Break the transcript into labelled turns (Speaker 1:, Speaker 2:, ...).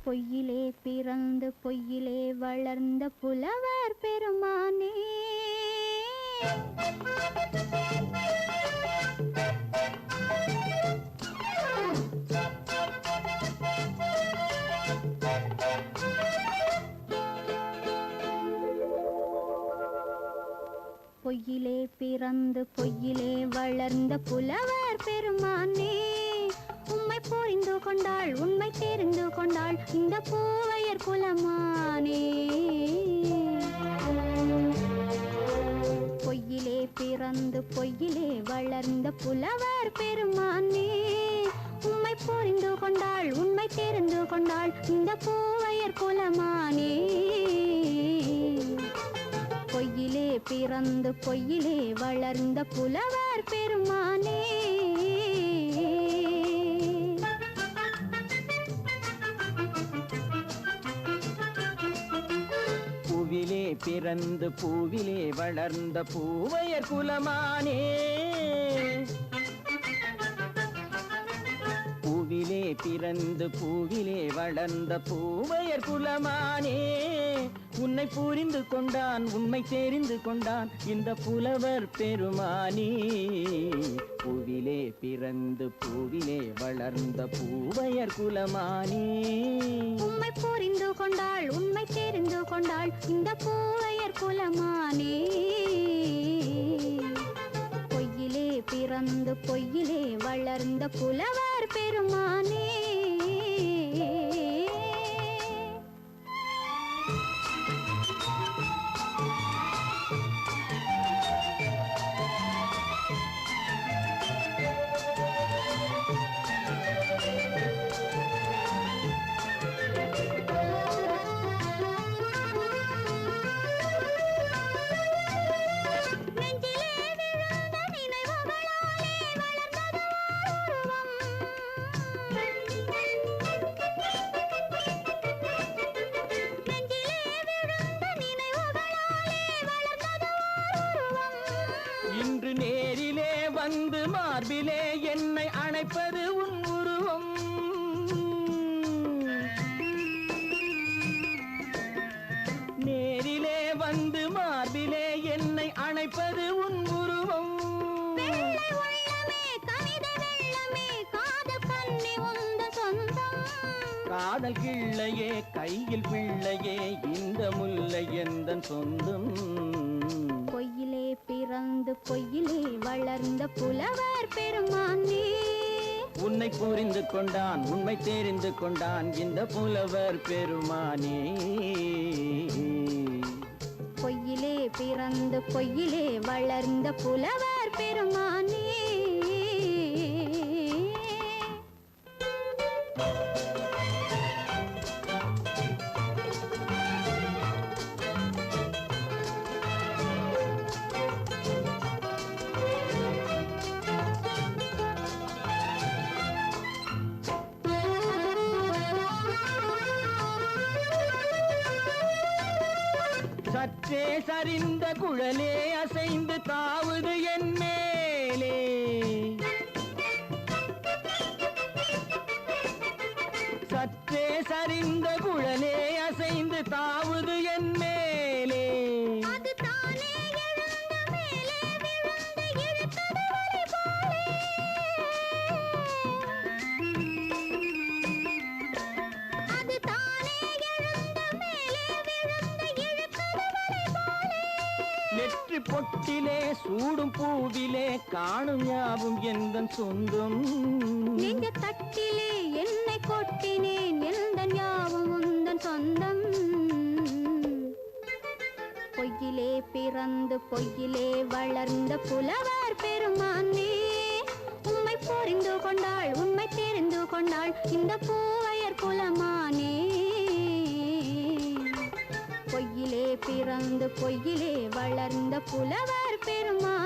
Speaker 1: பொய்யிலே பிறந்து பொய்யிலே வளர்ந்த புலவர் பெருமானே பொய்யிலே பிறந்து பொய்யிலே வளர்ந்த புலவர் பெருமானே உம்மை புரிந்து கொண்டாள் உண்மை தெரிந்து கொண்டாள் இந்த பூவையர் குலமானே பொய்யிலே பிறந்து பொய்யிலே வளர்ந்த புலவர் பெருமானே உம்மை புரிந்து கொண்டாள் உண்மை தெரிந்து கொண்டாள் இந்த பூவையர் குலமானே பொய்யிலே பிறந்து பொய்யிலே வளர்ந்த புலவர் பெருமானே
Speaker 2: பூவிலே பிறந்து பூவிலே வளர்ந்த பூவையர் குலமானே பூவிலே பிறந்து பூவிலே வளர்ந்த பூவையர் குலமானே உன்னை புரிந்து கொண்டான் உண்மை தெரிந்து கொண்டான் இந்த புலவர் பெருமானே பூவிலே பிறந்து பூவிலே வளர்ந்த பூவையர் குலமானே
Speaker 1: உம்மை புரிந்து கொண்டாள் உண்மை தெரிந்து கொண்டாள் இந்த பூவையர் குலமானே பொய்யிலே பிறந்து பொய்யிலே வளர்ந்த புலவர் பெருமானே
Speaker 2: இன்று நேரிலே வந்து மார்பிலே என்னை அணைப்பது உன் உருவம் நேரிலே வந்து மார்பிலே என்னை அணைப்பது உன் உருவம் காதல் கிள்ளையே கையில் பிள்ளையே இந்த முல்லை எந்தன் சொந்தம்
Speaker 1: பொய்யிலே பிறந்து பொய்யிலே வளர்ந்த புலவர் பெருமானே
Speaker 2: உன்னை புரிந்து கொண்டான் உண்மை தெரிந்து கொண்டான் இந்த புலவர் பெருமானே
Speaker 1: பொய்யிலே பிறந்து பொய்யிலே வளர்ந்த புலவர் பெருமானே
Speaker 2: சற்றே சரிந்த குழலே அசைந்து தாவுது என் மேலே சற்றே சரிந்த குழலே அசைந்து தாவுது என் மேலே நெற்றி பொட்டிலே சூடும் பூவிலே காணும் யாவும் எந்தன் சொந்தம்
Speaker 1: நெஞ்ச தட்டிலே என்னை கொட்டினேன் எந்தன் யாவும் உந்தன் சொந்தம் பொய்யிலே பிறந்து பொய்யிலே வளர்ந்த புலவர் பெருமானே உம்மை புரிந்து கொண்டாள் உண்மை தெரிந்து கொண்டாள் இந்த பூவையர் குலமானே பொய்யிலே பிறந்து பொய்யிலே வளர்ந்த புலவர் பெருமானே